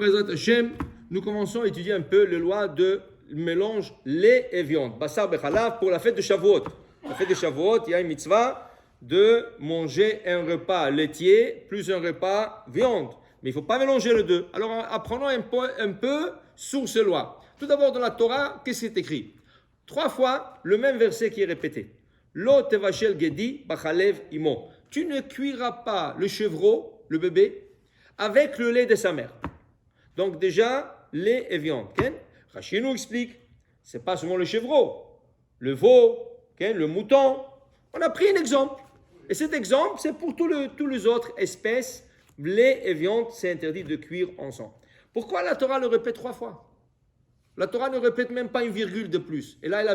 Présentation Hashem, nous commençons à étudier un peu les lois de mélange lait et viande. Bassar bechalav pour la fête de Shavuot. La fête de Shavuot, il y a une mitzvah de manger un repas laitier plus un repas viande. Mais il ne faut pas mélanger les deux. Alors apprenons un peu sur ces lois. Tout d'abord dans la Torah, qu'est-ce qui est écrit? 3 fois le même verset qui est répété. Lo tevashel gedi bachalev imo. Tu ne cuiras pas le chevreau, le bébé, avec le lait de sa mère. Donc déjà, lait et viande. Rashi nous explique, ce n'est pas seulement le chevreau, le veau, le mouton. On a pris un exemple. Et cet exemple, c'est pour tous les autres espèces. Lait et viande, c'est interdit de cuire ensemble. Pourquoi la Torah le répète 3 fois? La Torah ne répète même pas une virgule de plus. Et là,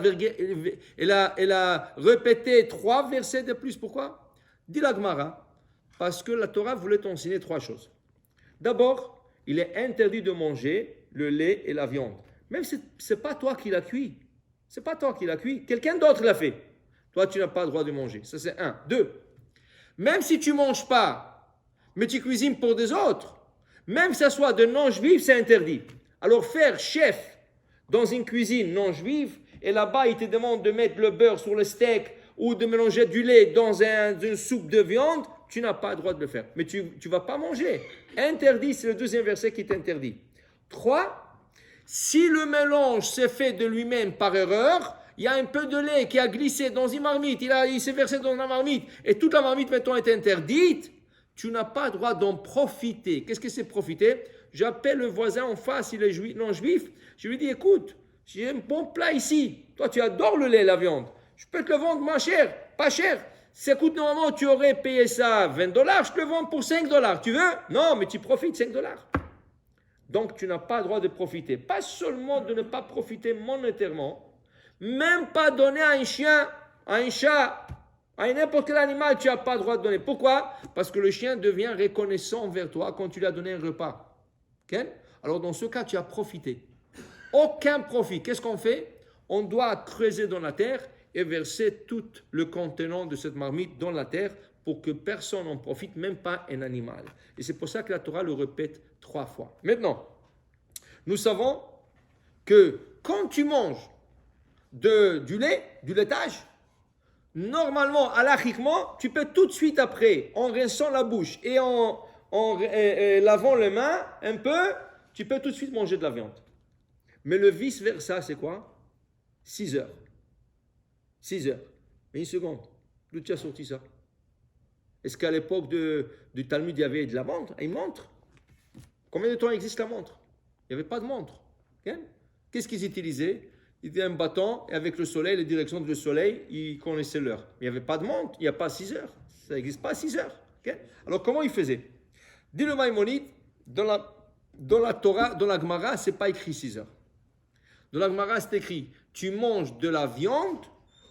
elle a répété 3 versets de plus. Pourquoi? Dit la Gemara, parce que la Torah voulait enseigner 3 choses. D'abord, il est interdit de manger le lait et la viande. Même si ce n'est pas toi qui l'as cuit. Ce n'est pas toi qui l'as cuit. Quelqu'un d'autre l'a fait. Toi, tu n'as pas le droit de manger. Ça, c'est 1. 2. Même si tu ne manges pas, mais tu cuisines pour des autres, même si ça soit de non-juifs, c'est interdit. Alors, faire chef dans une cuisine non-juive, et là-bas, il te demande de mettre le beurre sur le steak ou de mélanger du lait dans une soupe de viande, tu n'as pas le droit de le faire. Mais tu ne vas pas manger. Interdit, c'est le 2e verset qui t'interdit. 3, si le mélange s'est fait de lui-même par erreur, il y a un peu de lait qui a glissé dans une marmite, il s'est versé dans la marmite, et toute la marmite maintenant est interdite, tu n'as pas le droit d'en profiter. Qu'est-ce que c'est profiter? J'appelle le voisin en face, il est non-juif, je lui dis, écoute, j'ai un bon plat ici, toi tu adores le lait et la viande, je peux te le vendre moins cher, pas cher. Ça coûte normalement, tu aurais payé ça $20, je te le vends pour $5. Tu veux? Non, mais tu profites $5. Donc, tu n'as pas le droit de profiter. Pas seulement de ne pas profiter monétairement, même pas donner à un chien, à un chat, à n'importe quel animal, tu n'as pas le droit de donner. Pourquoi? Parce que le chien devient reconnaissant envers toi quand tu lui as donné un repas. Okay? Alors, dans ce cas, tu as profité. Aucun profit. Qu'est-ce qu'on fait? On doit creuser dans la terre et verser tout le contenant de cette marmite dans la terre pour que personne n'en profite, même pas un animal. Et c'est pour ça que la Torah le répète 3 fois. Maintenant, nous savons que quand tu manges du lait, du laitage, normalement, halachiquement, tu peux tout de suite après, en rinçant la bouche et en lavant les mains un peu, tu peux tout de suite manger de la viande. Mais le vice-versa, c'est quoi? 6 heures. 6 heures. Mais une seconde, d'où tu as sorti ça? Est-ce qu'à l'époque du Talmud, il y avait de la montre, une montre? Combien de temps existe la montre? Il n'y avait pas de montre. Okay? Qu'est-ce qu'ils utilisaient? Ils avaient un bâton et avec le soleil, les directions du soleil, ils connaissaient l'heure. Mais il n'y avait pas de montre, il n'y a pas 6 heures. Ça n'existe pas 6 heures. Okay? Alors comment ils faisaient? Dit le Maïmonide, dans la Torah, dans la Gemara, ce n'est pas écrit 6 heures. Dans la Gemara, c'est écrit, tu manges de la viande,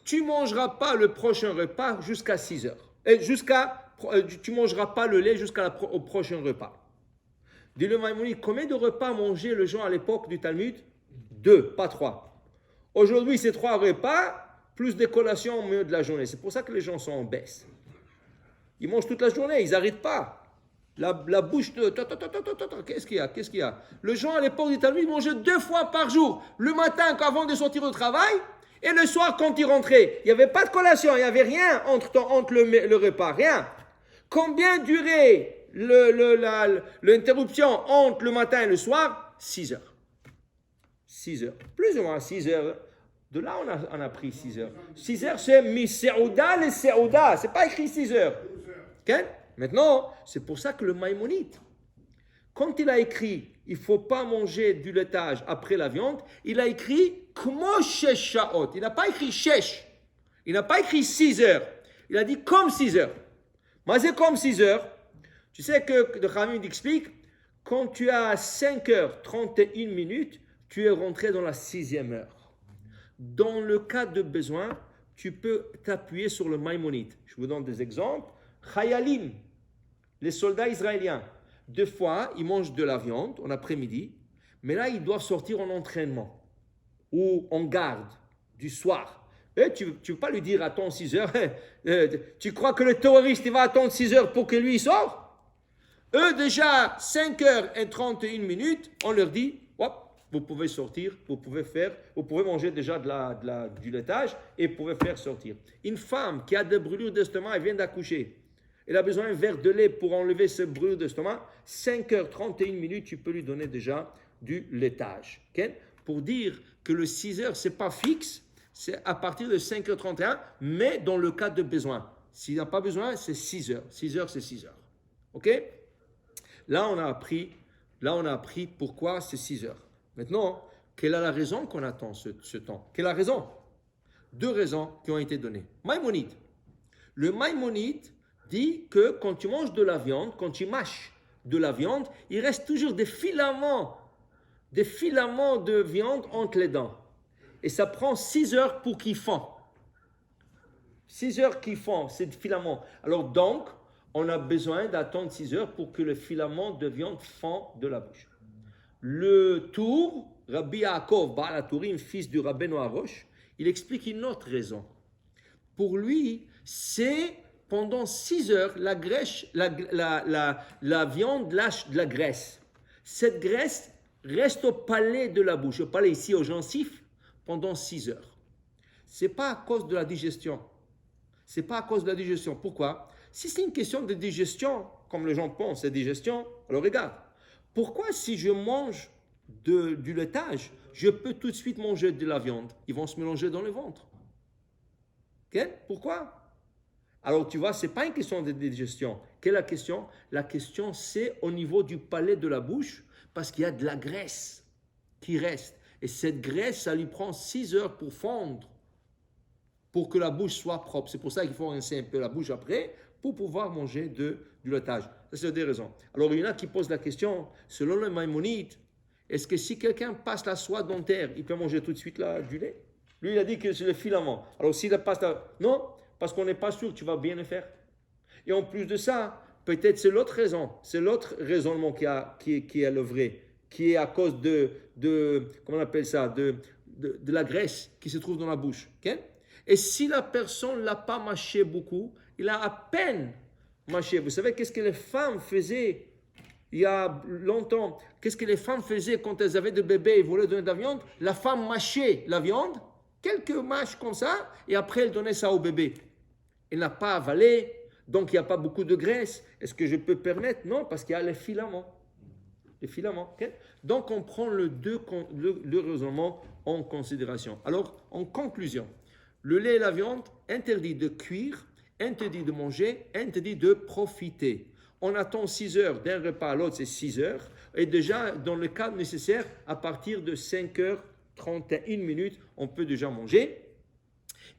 tu ne mangeras pas le prochain repas jusqu'à 6 heures. Tu ne mangeras pas le lait jusqu'au prochain repas. Dit le Maïmonide, combien de repas mangeaient les gens à l'époque du Talmud? 2, pas 3. Aujourd'hui, c'est 3 repas, plus des collations au milieu de la journée. C'est pour ça que les gens sont en baisse. Ils mangent toute la journée, ils n'arrêtent pas. La bouche de... Qu'est-ce qu'il y a? Les gens à l'époque du Talmud mangeaient 2 fois par jour. Le matin, avant de sortir au travail, et le soir, quand ils rentraient. Il n'y avait pas de collation, il n'y avait rien entre le repas, rien. Combien durait l'interruption entre le matin et le soir? 6 heures. 6 heures. Plus ou moins 6 heures. De là, on a pris 6 heures. 6 heures, c'est mi-seouda, les seouda. Ce n'est pas écrit 6 heures. Okay? Maintenant, c'est pour ça que le Maïmonide, quand il a écrit « il ne faut pas manger du laitage après la viande », il a écrit « kmo shesh shaot ». Il n'a pas écrit « shesh ». Il n'a pas écrit 6 heures. Il a dit « comme 6 heures ». Mais c'est comme 6 heures. Tu sais que le Khamim explique, quand tu as 5h31, tu es rentré dans la 6e heure. Dans le cas de besoin, tu peux t'appuyer sur le Maïmonide. Je vous donne des exemples. Chayalim, les soldats israéliens, 2 fois, ils mangent de la viande en après-midi, mais là, ils doivent sortir en entraînement ou en garde du soir. Et tu ne veux pas lui dire attends 6 heures. Tu crois que le terroriste il va attendre 6 heures pour que lui il sorte? Eux, déjà, 5h31, on leur dit, hop, vous pouvez sortir, vous pouvez manger déjà du laitage et vous pouvez faire sortir. Une femme qui a des brûlures d'estomac, elle vient d'accoucher. Elle a besoin d'un verre de lait pour enlever ce brûlure d'estomac. 5h31, tu peux lui donner déjà du laitage. Okay? Pour dire que le 6h, ce n'est pas fixe, c'est à partir de 5h31, mais dans le cas de besoin. S'il n'a pas besoin, c'est 6h. 6h, c'est 6h. OK? Là, on a appris pourquoi c'est 6h. Maintenant, quelle est la raison qu'on attend ce temps? Quelle est la raison? 2 raisons qui ont été données. Maïmonide. Le Maïmonide dit que quand tu manges de la viande, quand tu mâches de la viande, il reste toujours des filaments de viande entre les dents. Et ça prend 6 heures pour qu'ils fondent. 6 heures qu'ils fondent, ces filaments. Alors donc, on a besoin d'attendre 6 heures pour que le filament de viande fond de la bouche. Le Tour, Rabbi Yaakov Baal HaTurim, fils du Rabbeinu Harosh, il explique une autre raison. Pour lui, c'est pendant 6 heures, la viande lâche de la graisse. Cette graisse reste au palais de la bouche, au palais ici, aux gencives, pendant 6 heures. Ce n'est pas à cause de la digestion. Ce n'est pas à cause de la digestion. Pourquoi? Si c'est une question de digestion, comme les gens pensent, c'est digestion, alors regarde. Pourquoi si je mange du laitage, je peux tout de suite manger de la viande? Ils vont se mélanger dans le ventre. Okay? Pourquoi? Alors tu vois, ce n'est pas une question de digestion. Quelle est la question? La question, c'est au niveau du palais de la bouche, parce qu'il y a de la graisse qui reste. Et cette graisse, ça lui prend 6 heures pour fondre, pour que la bouche soit propre. C'est pour ça qu'il faut rincer un peu la bouche après, pour pouvoir manger du laitage. Ça, c'est des raisons. Alors, il y en a qui posent la question, selon le Maïmonide, est-ce que si quelqu'un passe la soie dentaire, il peut manger tout de suite du lait? Lui, il a dit que c'est le filament. Alors, s'il passe non, parce qu'on n'est pas sûr que tu vas bien le faire. Et en plus de ça, peut-être c'est l'autre raison, c'est l'autre raisonnement qui est le vrai, qui est à cause comment on appelle ça, de la graisse qui se trouve dans la bouche. Okay? Et si la personne ne l'a pas mâché beaucoup, il a à peine mâché. Vous savez qu'est-ce que les femmes faisaient il y a longtemps? Qu'est-ce que les femmes faisaient quand elles avaient des bébés et voulaient donner de la viande? La femme mâchait la viande, quelques mâches comme ça, et après elle donnait ça au bébé. Elle n'a pas avalé, donc il n'y a pas beaucoup de graisse. Est-ce que je peux permettre? Non, parce qu'il y a les filaments. Les filaments. Okay? Donc on prend le raisonnement en considération. Alors, en conclusion, le lait et la viande, interdit de cuire, interdit de manger, interdit de profiter. On attend 6 heures d'un repas à l'autre, c'est 6 heures. Et déjà, dans le cas nécessaire, à partir de 5h31, on peut déjà manger.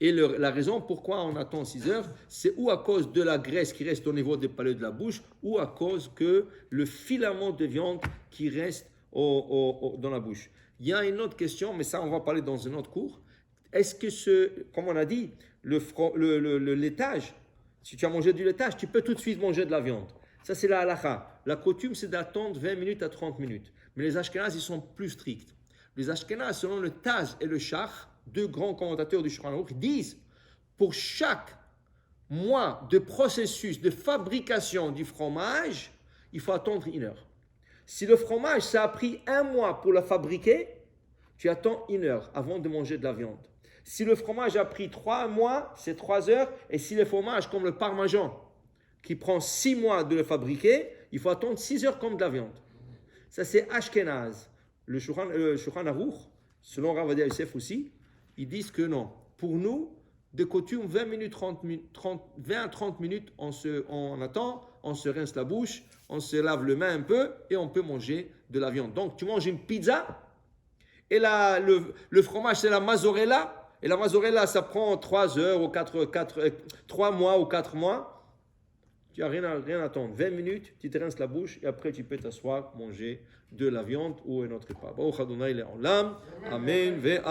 Et la raison pourquoi on attend 6 heures, c'est ou à cause de la graisse qui reste au niveau des palais de la bouche, ou à cause que le filament de viande qui reste dans la bouche. Il y a une autre question, mais ça on va parler dans un autre cours. Est-ce que comme on a dit, le laitage, si tu as mangé du laitage, tu peux tout de suite manger de la viande. Ça c'est la halakha. La coutume c'est d'attendre 20 minutes à 30 minutes. Mais les Ashkénazes, ils sont plus stricts. Les Ashkénazes, selon le Taz et le Shach, 2 grands commentateurs du Shulchan Aruch, disent pour chaque mois de processus de fabrication du fromage, il faut attendre 1 heure. Si le fromage, ça a pris 1 mois pour le fabriquer, tu attends 1 heure avant de manger de la viande. Si le fromage a pris 3 mois, c'est 3 heures. Et si le fromage, comme le parmesan, qui prend 6 mois de le fabriquer, il faut attendre 6 heures comme de la viande. Ça, c'est Ashkenaz. Le Shulchan Aruch, selon Rav Ovadia Yosef aussi, ils disent que non. Pour nous, de coutume, 20 à 30 minutes, on attend, on se rince la bouche, on se lave les mains un peu et on peut manger de la viande. Donc, tu manges une pizza et le fromage, c'est la mozzarella. Et la mozzarella, ça prend 3 heures ou 3 mois ou 4 mois. Tu n'as rien à attendre. 20 minutes, tu te rinces la bouche et après tu peux t'asseoir, manger de la viande ou un autre repas. Amen.